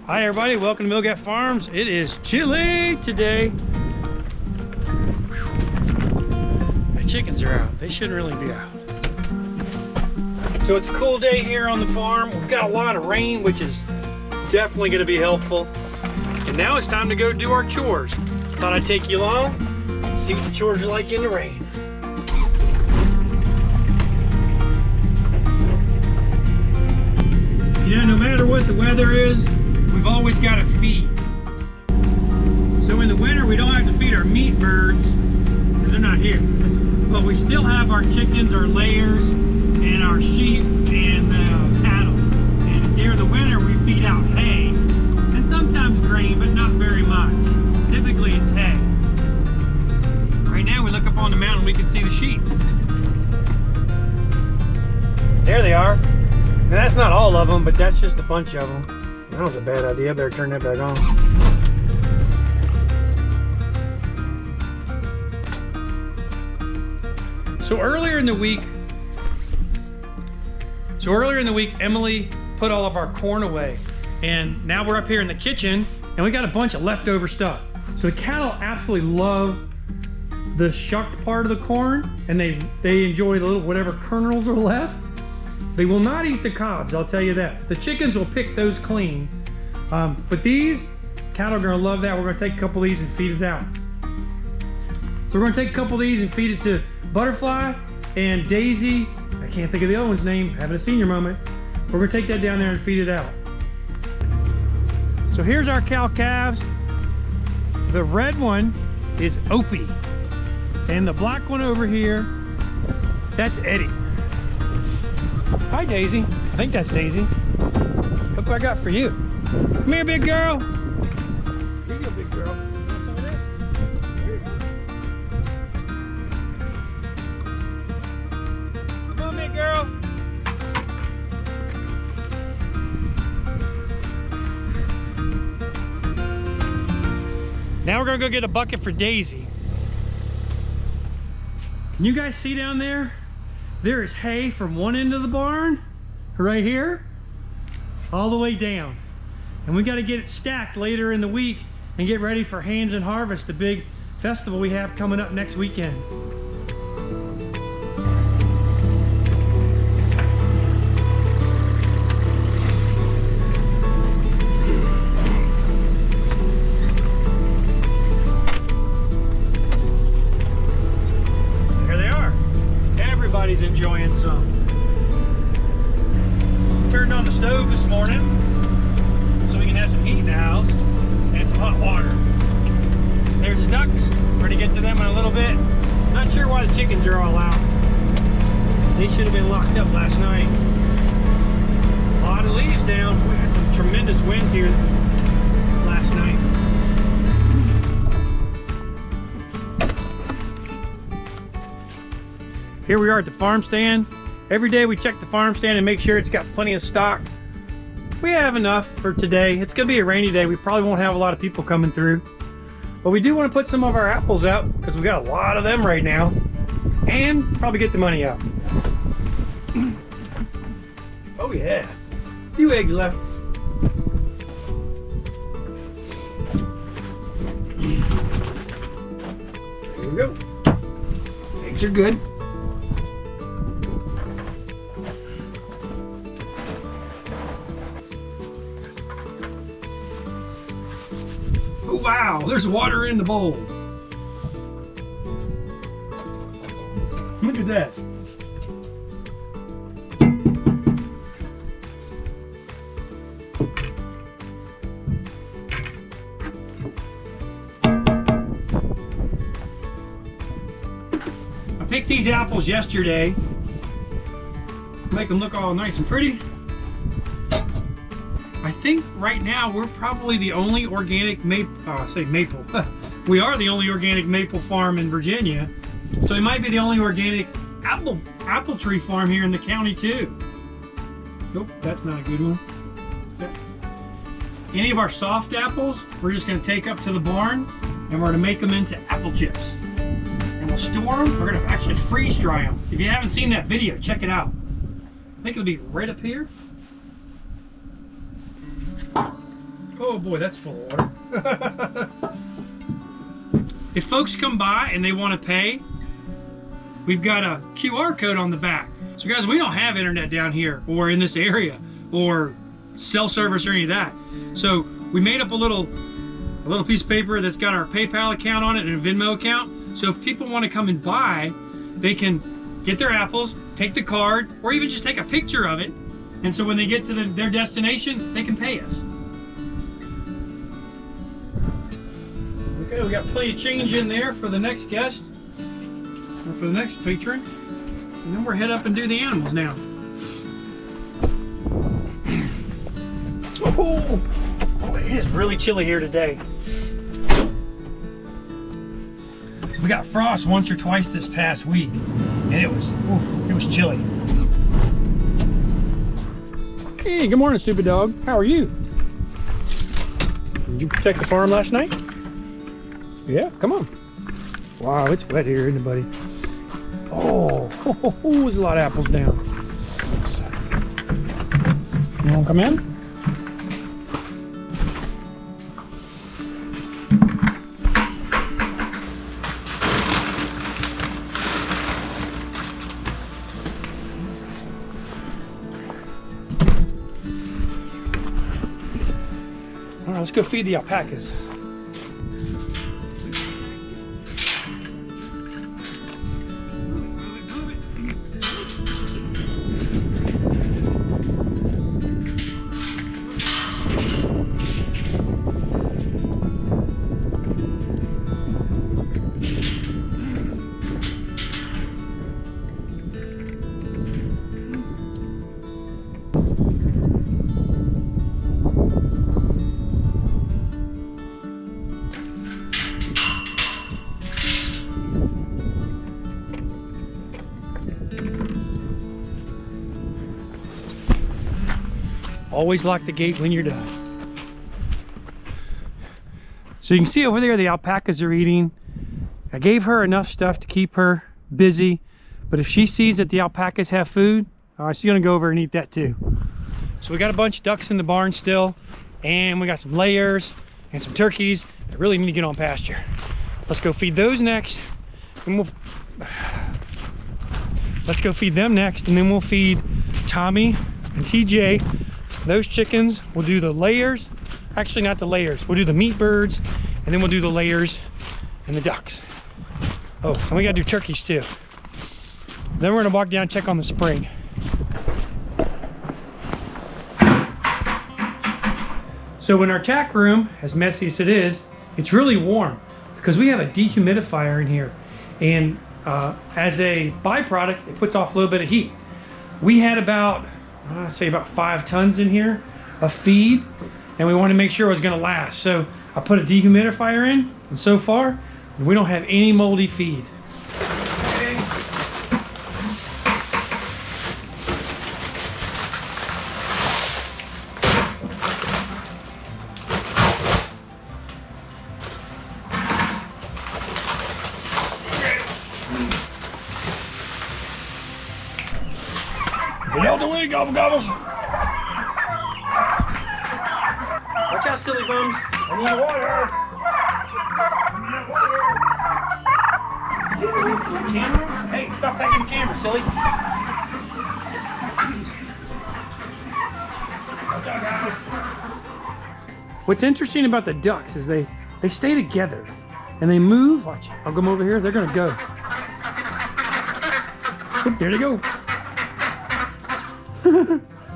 Hi everybody, welcome to Milgat Farms. It is chilly today. My chickens are out. They shouldn't really be out. So it's a cool day here on the farm. We've got a lot of rain, which is definitely going to be helpful. And now it's time to go do our chores. Thought I'd take you along and see what the chores are like in the rain. You know, no matter what the weather is, we've always got to feed. So in the winter, we don't have to feed our meat birds because they're not here. But we still have our chickens, our layers, and our sheep and cattle. And during the winter, we feed out hay and sometimes grain, but not very much. Typically, it's hay. Right now, we look up on the mountain, we can see the sheep. There they are. Now, that's not all of them, but that's just a bunch of them. That was a bad idea. I better turn that back on. So earlier in the week, Emily put all of our corn away. And now we're up here in the kitchen and we got a bunch of leftover stuff. So the cattle absolutely love the shucked part of the corn, and they enjoy the little whatever kernels are left. They will not eat the cobs, I'll tell you that. The chickens will pick those clean. But these cattle are gonna love that. We're gonna take a couple of these and feed it out. So we're gonna take a couple of these and feed it to Butterfly and Daisy. I can't think of the other one's name, having a senior moment. We're gonna take that down there and feed it out. So here's our cow calves. The red one is Opie. And the black one over here, that's Eddie. Hi, Daisy. I think that's Daisy. Look what I got for you. Come here, big girl. Here you go, big girl. Want some of this? Here you go. Come on, big girl. Now we're gonna go get a bucket for Daisy. Can you guys see down there? There is hay from one end of the barn, right here, all the way down. And we got to get it stacked later in the week and get ready for Hands and Harvest, the big festival we have coming up next weekend. Everybody's enjoying some. Turned on the stove this morning so we can have some heat in the house and some hot water. There's the ducks. We're gonna get to them in a little bit. Not sure why the chickens are all out. They should have been locked up last night. A lot of leaves down. We had some tremendous winds here last night. Here we are at the farm stand. Every day we check the farm stand and make sure it's got plenty of stock. We have enough for today. It's gonna be a rainy day. We probably won't have a lot of people coming through. But we do want to put some of our apples out because we got a lot of them right now. And probably get the money out. Oh yeah, a few eggs left. There we go. Eggs are good. Oh wow, there's water in the bowl. Look at that. I picked these apples yesterday. Make them look all nice and pretty. I think right now we're probably the only organic maple, we are the only organic maple farm in Virginia. So it might be the only organic apple tree farm here in the county too. Nope, that's not a good one. Any of our soft apples, we're just gonna take up to the barn and we're gonna make them into apple chips. And we'll store them, we're gonna actually freeze dry them. If you haven't seen that video, check it out. I think it'll be right up here. Oh boy, that's full of water. If folks come by and they want to pay, we've got a QR code on the back. So guys, we don't have internet down here or in this area or cell service or any of that. So we made up a little piece of paper that's got our PayPal account on it and a Venmo account. So if people want to come and buy, they can get their apples, take the card, or even just take a picture of it. And so when they get to their destination, they can pay us. Okay, we got plenty of change in there for the next guest, or for the next patron. And then we're head up and do the animals now. Oh, boy, it is really chilly here today. We got frost once or twice this past week, and it was chilly. Hey, good morning, stupid dog. How are you? Did you protect the farm last night? Yeah, come on. Wow, it's wet here, isn't it, buddy? Oh, there's a lot of apples down. You want to come in? All right, let's go feed the alpacas. Always lock the gate when you're done. So you can see over there the alpacas are eating. I gave her enough stuff to keep her busy, but if she sees that the alpacas have food, she's gonna go over and eat that too. So we got a bunch of ducks in the barn still, and we got some layers and some turkeys that really need to get on pasture. Let's go feed those next, and let's go feed them next, and then we'll feed Tommy and TJ. Those chickens, we'll do the layers. Actually, not the layers. We'll do the meat birds, and then we'll do the layers and the ducks. Oh, and we gotta do turkeys too. Then we're gonna walk down and check on the spring. So in our tack room, as messy as it is, it's really warm because we have a dehumidifier in here. And as a byproduct, it puts off a little bit of heat. We had about, I'd say about 5 tons in here of feed, and we wanted to make sure it was going to last. So I put a dehumidifier in, and so far we don't have any moldy feed. Okay. Get out the way, gobble gobbles. Watch out, silly bums. I need water. Camera? Hey, stop taking the camera, silly. What's interesting about the ducks is they stay together and they move. Watch, I'll come over here. They're gonna go. Oop, there they go.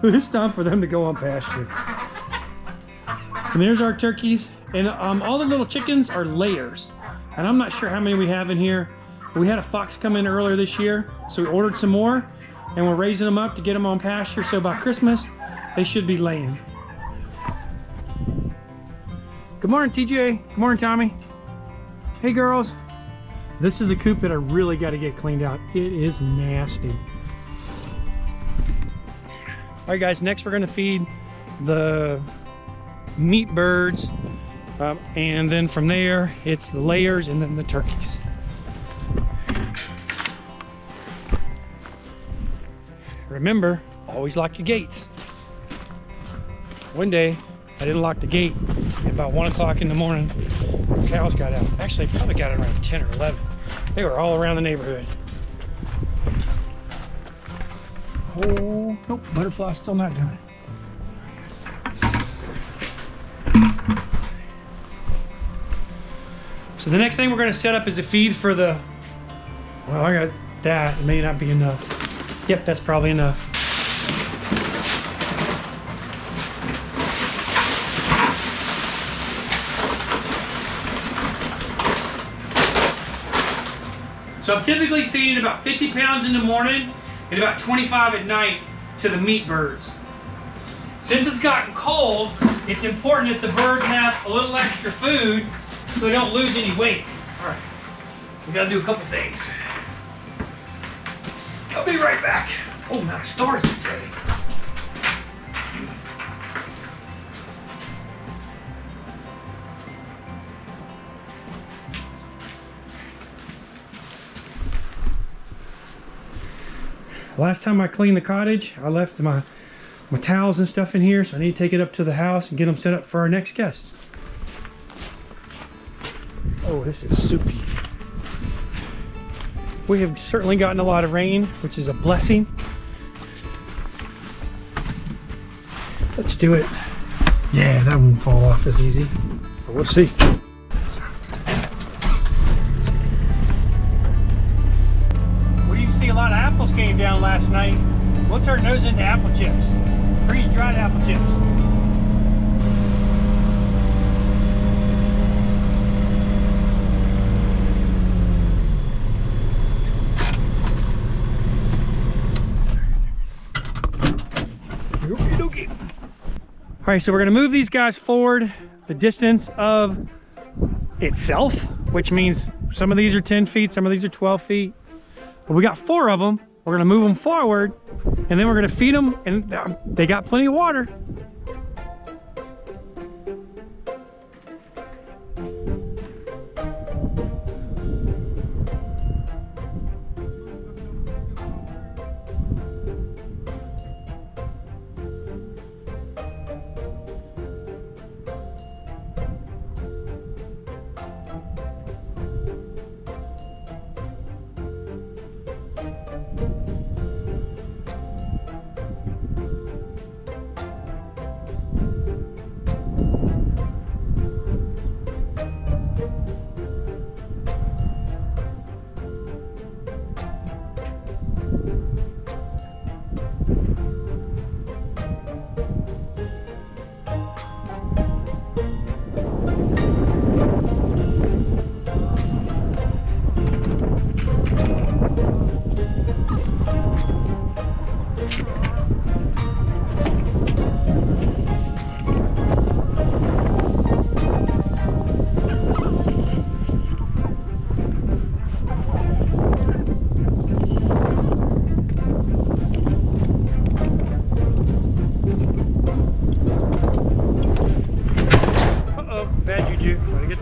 It's time for them to go on pasture. And there's our turkeys, and all the little chickens are layers. And I'm not sure how many we have in here. We had a fox come in earlier this year, so we ordered some more, and we're raising them up to get them on pasture. So by Christmas, they should be laying. Good morning, TJ. Good morning, Tommy. Hey, girls. This is a coop that I really got to get cleaned out. It is nasty. All right, guys, next we're gonna feed the meat birds, and then from there, it's the layers and then the turkeys. Remember, always lock your gates. One day, I didn't lock the gate. At about 1 o'clock in the morning, the cows got out. Actually, probably got out around 10 or 11. They were all around the neighborhood. Oh, nope, butterfly's still not doing it. So the next thing we're going to set up is a feed for the, well, I got that. It may not be enough. Yep, that's probably enough. So I'm typically feeding about 50 pounds in the morning and about 25 at night to the meat birds. Since it's gotten cold, it's important that the birds have a little extra food so they don't lose any weight. All right, we gotta do a couple things. I'll be right back. Oh my stars, it's heavy. Last time I cleaned the cottage, I left my towels and stuff in here, so I need to take it up to the house and get them set up for our next guests. Oh, this is soupy. We have certainly gotten a lot of rain, which is a blessing. Let's do it. Yeah, that won't fall off as easy, but we'll see. A lot of apples came down last night. We'll turn those into apple chips. Freeze-dried apple chips. Okey-dokey. All right, so we're gonna move these guys forward the distance of itself, which means some of these are 10 feet, some of these are 12 feet. But we got 4 of them. We're gonna move them forward, and then we're gonna feed them, and they got plenty of water.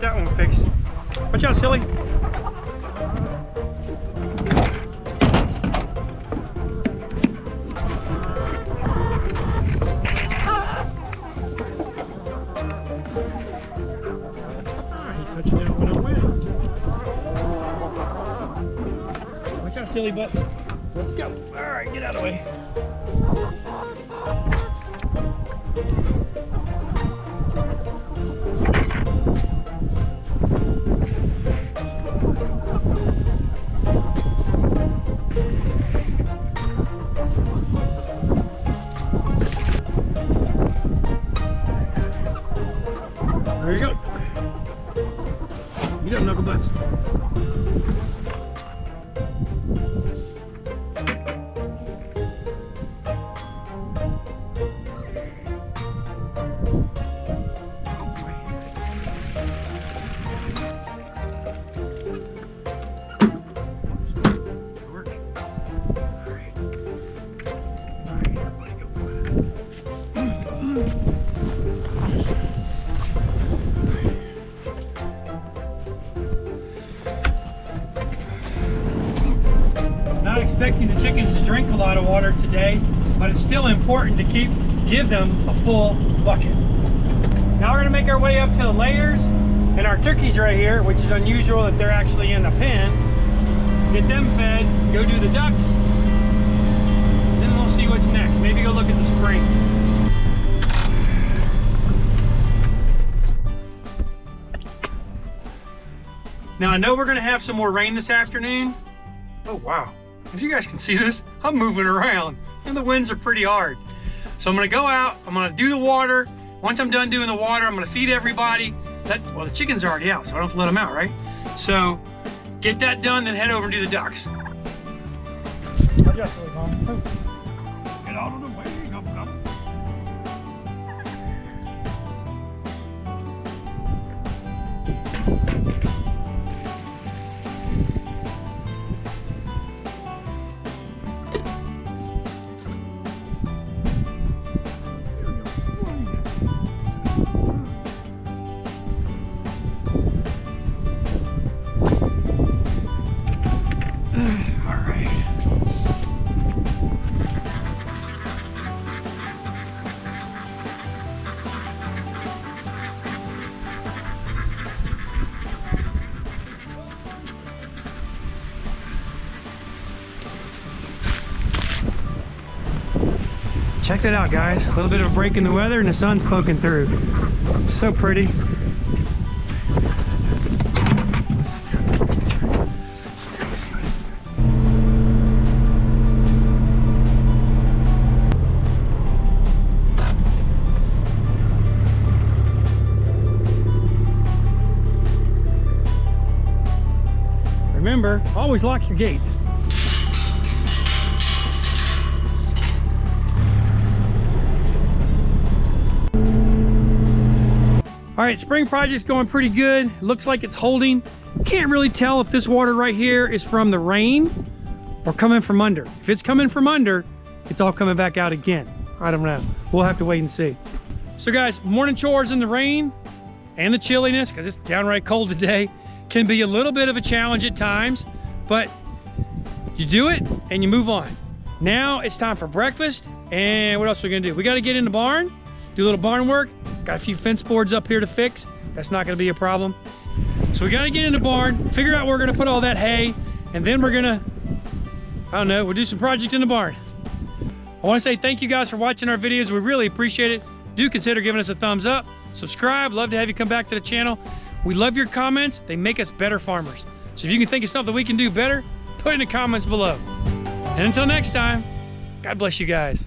That one fixed. Watch out, silly. He touched it when I went. Watch out, silly butts. Let's go. All right, get out of the way. There you go. Get up, knuckle butts. Expecting the chickens to drink a lot of water today, but it's still important to give them a full bucket. Now we're gonna make our way up to the layers and our turkeys right here, which is unusual that they're actually in the pen. Get them fed, go do the ducks, then we'll see what's next. Maybe go look at the spring. Now I know we're gonna have some more rain this afternoon. Oh wow, if you guys can see this, I'm moving around and the winds are pretty hard. So I'm gonna go out, I'm gonna do the water. Once I'm done doing the water, I'm gonna feed everybody. Well, the chickens are already out, so I don't have to let them out, right? So get that done, then head over and do the ducks. Adjust, Mom. Get out of the way, come. Check that out, guys. A little bit of a break in the weather and the sun's poking through. So pretty. Remember, always lock your gates. All right, spring project's going pretty good. Looks like it's holding. Can't really tell if this water right here is from the rain or coming from under. If it's coming from under, it's all coming back out again. I don't know. We'll have to wait and see. So guys, morning chores in the rain and the chilliness, because it's downright cold today, can be a little bit of a challenge at times, but you do it and you move on. Now it's time for breakfast, and what else are we gonna do? We gotta get in the barn, do a little barn work. Got a few fence boards up here to fix. That's not gonna be a problem. So we gotta get in the barn, figure out where we're gonna put all that hay, and then we're gonna, I don't know, we'll do some projects in the barn. I wanna say thank you guys for watching our videos. We really appreciate it. Do consider giving us a thumbs up, subscribe. Love to have you come back to the channel. We love your comments. They make us better farmers. So if you can think of something we can do better, put it in the comments below. And until next time, God bless you guys.